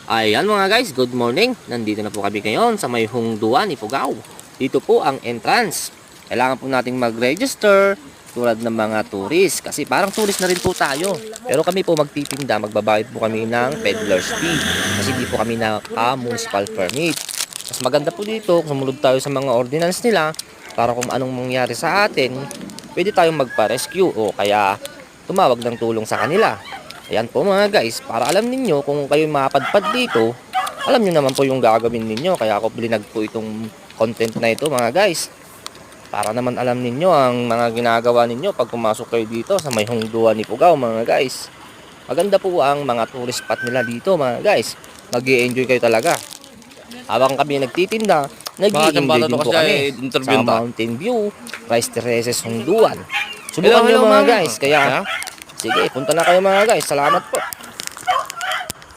Ayan mga guys, good morning. Nandito na po kami ngayon sa may Hungduan, Ifugao. Dito po ang entrance. Kailangan po nating mag-register tulad ng mga tourist. Kasi parang tourist na rin po tayo. Pero kami po magtitinda, magbabayad po kami ng peddler's fee. Kasi hindi po kami municipal permit. Mas maganda po dito kung sumunod tayo sa mga ordinance nila para kung anong mangyari sa atin, pwede tayong magpa-rescue o kaya tumawag ng tulong sa kanila. Ayan po mga guys, para alam ninyo kung kayo mapadpad dito, alam nyo naman po yung gagawin ninyo. Kaya ako blinag po itong content na ito mga guys. Para naman alam ninyo ang mga ginagawa ninyo pag pumasok kayo dito sa may Hungduan ni Ifugao mga guys. Maganda po ang mga tourist spot nila dito mga guys. Mag-i-enjoy kayo talaga. Habang kami nagtitinda, nag-i-enjoy din po kami sa Mountain View, Rice Terraces, Hungduan. Subukan nyo mga guys. Kaya sige, punta na kayo mga guys. Salamat po.